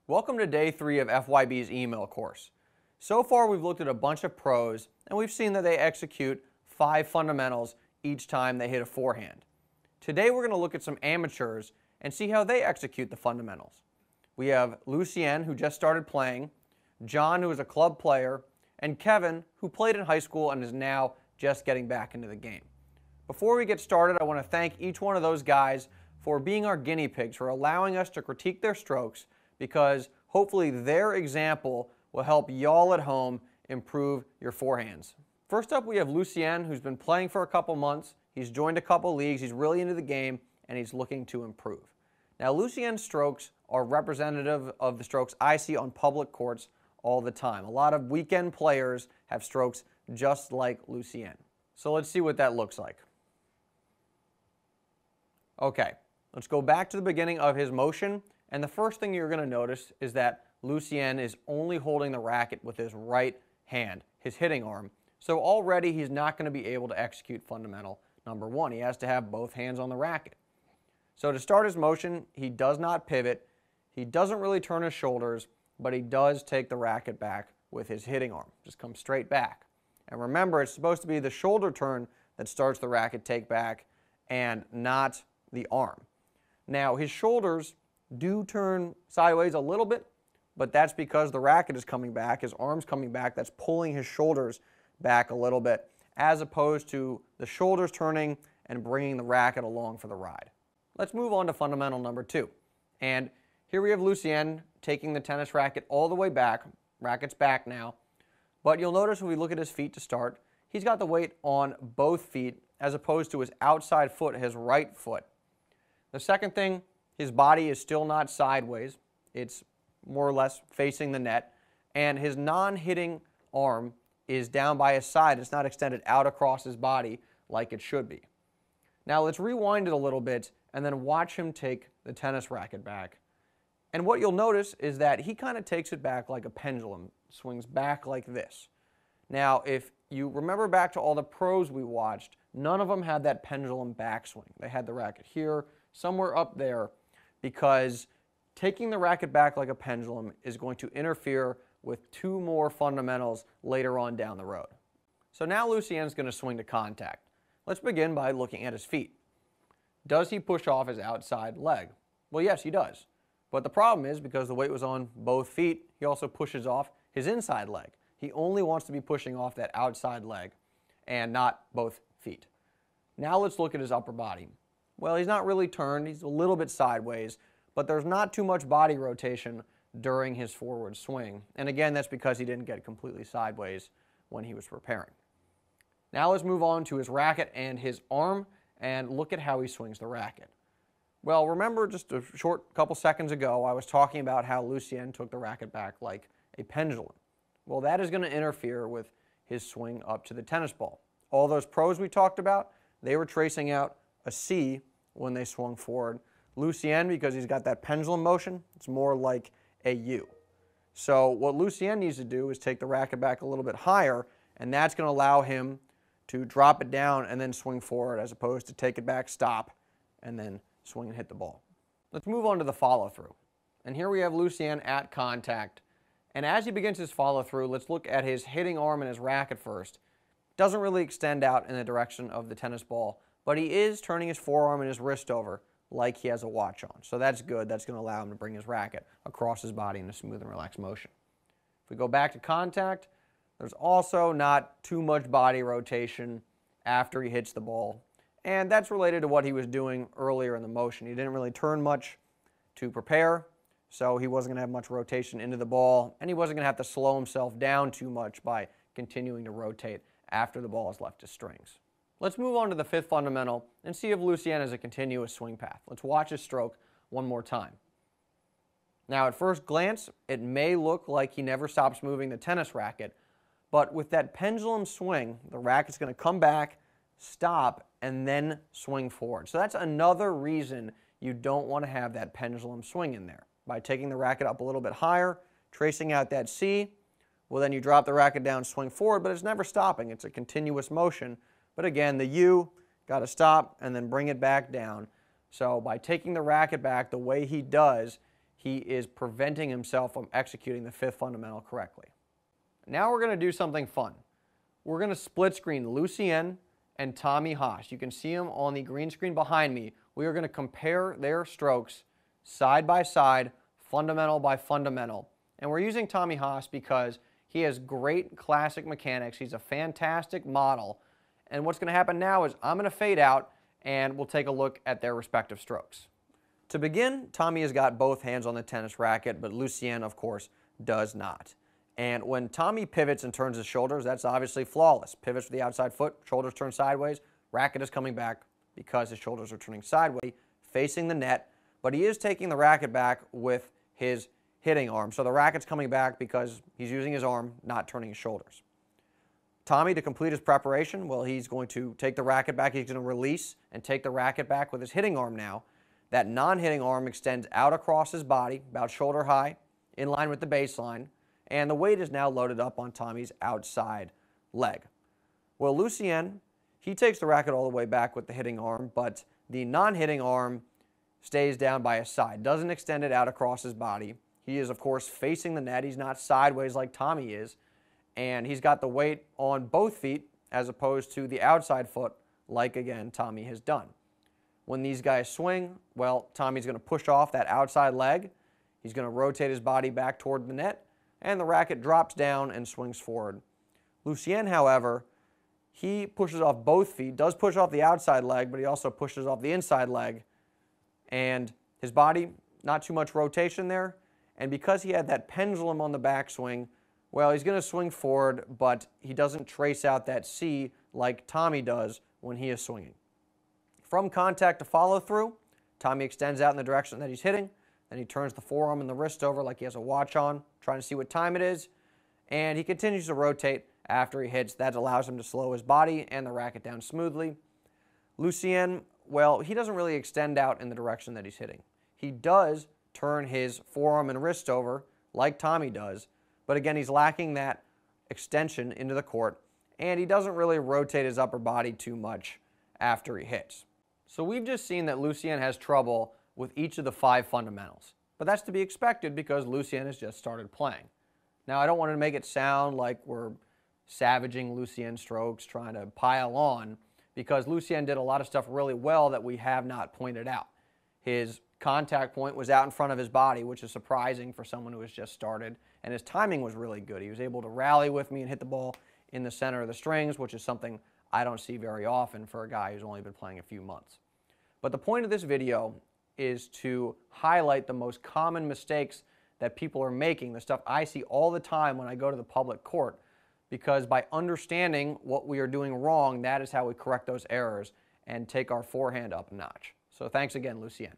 Welcome to day 3 of FYB's email course. So far we've looked at a bunch of pros and we've seen that they execute 5 fundamentals each time they hit a forehand. Today we're going to look at some amateurs and see how they execute the fundamentals. We have Lucien, who just started playing, John, who is a club player, and Kevin, who played in high school and is now just getting back into the game. Before we get started, I want to thank each one of those guys for being our guinea pigs, for allowing us to critique their strokes, because hopefully their example will help y'all at home improve your forehands. First up, we have Lucien, who's been playing for a couple months. He's joined a couple leagues, he's really into the game, and he's looking to improve. Now, Lucien's strokes are representative of the strokes I see on public courts all the time. A lot of weekend players have strokes just like Lucien. So let's see what that looks like. Okay, let's go back to the beginning of his motion. And the first thing you're going to notice is that Lucien is only holding the racket with his right hand, his hitting arm. So already he's not going to be able to execute fundamental number 1. He has to have both hands on the racket. So to start his motion, he does not pivot. He doesn't really turn his shoulders, but he does take the racket back with his hitting arm. Just comes straight back. And remember, it's supposed to be the shoulder turn that starts the racket take back and not the arm. Now, his shoulders do turn sideways a little bit, but that's because the racket is coming back, his arm's coming back, that's pulling his shoulders back a little bit, as opposed to the shoulders turning and bringing the racket along for the ride. Let's move on to fundamental number 2. And here we have Lucien taking the tennis racket all the way back, racket's back now, but you'll notice when we look at his feet to start, he's got the weight on both feet as opposed to his outside foot, his right foot. The second thing, his body is still not sideways. It's more or less facing the net. And his non-hitting arm is down by his side. It's not extended out across his body like it should be. Now let's rewind it a little bit and then watch him take the tennis racket back. And what you'll notice is that he kind of takes it back like a pendulum, swings back like this. Now, if you remember back to all the pros we watched, none of them had that pendulum backswing. They had the racket here, somewhere up there, because taking the racket back like a pendulum is going to interfere with 2 more fundamentals later on down the road. So now Lucien's going to swing to contact. Let's begin by looking at his feet. Does he push off his outside leg? Well, yes, he does. But the problem is, because the weight was on both feet, he also pushes off his inside leg. He only wants to be pushing off that outside leg and not both feet. Now let's look at his upper body. Well, he's not really turned, he's a little bit sideways, but there's not too much body rotation during his forward swing. And again, that's because he didn't get completely sideways when he was preparing. Now let's move on to his racket and his arm and look at how he swings the racket. Well, remember just a short couple seconds ago, I was talking about how Lucien took the racket back like a pendulum. Well, that is going to interfere with his swing up to the tennis ball. All those pros we talked about, they were tracing out a C when they swung forward. Lucien, because he's got that pendulum motion, it's more like a U. So what Lucien needs to do is take the racket back a little bit higher, and that's going to allow him to drop it down and then swing forward, as opposed to take it back, stop, and then swing and hit the ball. Let's move on to the follow-through. And here we have Lucien at contact. And as he begins his follow-through, let's look at his hitting arm and his racket first. Doesn't really extend out in the direction of the tennis ball, but he is turning his forearm and his wrist over like he has a watch on. So that's good. That's going to allow him to bring his racket across his body in a smooth and relaxed motion. If we go back to contact, there's also not too much body rotation after he hits the ball. And that's related to what he was doing earlier in the motion. He didn't really turn much to prepare, so he wasn't going to have much rotation into the ball, and he wasn't going to have to slow himself down too much by continuing to rotate after the ball is left to strings. Let's move on to the 5th fundamental and see if Lucien has a continuous swing path. Let's watch his stroke one more time. Now, at first glance, it may look like he never stops moving the tennis racket, but with that pendulum swing, the racket's going to come back, stop, and then swing forward. So that's another reason you don't want to have that pendulum swing in there. By taking the racket up a little bit higher, tracing out that C, well, then you drop the racket down, swing forward, but it's never stopping. It's a continuous motion. But again, the U, got to stop and then bring it back down. So by taking the racket back the way he does, he he is preventing himself from executing the fifth fundamental correctly. Now we're going to do something fun. We're going to split screen Lucien and Tommy Haas. You can see them on the green screen behind me. We are going to compare their strokes side by side, fundamental by fundamental. And we're using Tommy Haas because he has great classic mechanics. He's a fantastic model. And what's going to happen now is I'm going to fade out and we'll take a look at their respective strokes. To begin, Tommy has got both hands on the tennis racket, but Lucien, of course, does not. And when Tommy pivots and turns his shoulders, that's obviously flawless. Pivots with the outside foot, shoulders turn sideways, racket is coming back because his shoulders are turning sideways, facing the net, but he is taking the racket back with his hitting arm. So the racket's coming back because he's using his arm, not turning his shoulders. Tommy, to complete his preparation, well, he's going to take the racket back. He's going to release and take the racket back with his hitting arm now. That non-hitting arm extends out across his body, about shoulder high, in line with the baseline, and the weight is now loaded up on Tommy's outside leg. Well, Lucien, he takes the racket all the way back with the hitting arm, but the non-hitting arm stays down by his side, doesn't extend it out across his body. He is, of course, facing the net. He's not sideways like Tommy is, and he's got the weight on both feet as opposed to the outside foot like, again, Tommy has done. When these guys swing, well, Tommy's going to push off that outside leg. He's going to rotate his body back toward the net, and the racket drops down and swings forward. Lucien, however, he pushes off both feet, does push off the outside leg, but he also pushes off the inside leg, and his body, not too much rotation there, and because he had that pendulum on the backswing, well, he's going to swing forward, but he doesn't trace out that C like Tommy does when he is swinging. From contact to follow through, Tommy extends out in the direction that he's hitting, then he turns the forearm and the wrist over like he has a watch on, trying to see what time it is, and he continues to rotate after he hits. That allows him to slow his body and the racket down smoothly. Lucien, well, he doesn't really extend out in the direction that he's hitting. He does turn his forearm and wrist over like Tommy does, but again, he's lacking that extension into the court, and he doesn't really rotate his upper body too much after he hits. So we've just seen that Lucien has trouble with each of the 5 fundamentals. But that's to be expected because Lucien has just started playing. Now, I don't want to make it sound like we're savaging Lucien's strokes, trying to pile on, because Lucien did a lot of stuff really well that we have not pointed out. His contact point was out in front of his body, which is surprising for someone who has just started, and his timing was really good. He was able to rally with me and hit the ball in the center of the strings, which is something I don't see very often for a guy who's only been playing a few months. But the point of this video is to highlight the most common mistakes that people are making, the stuff I see all the time when I go to the public court, because by understanding what we are doing wrong, that is how we correct those errors and take our forehand up a notch. So thanks again, Lucien.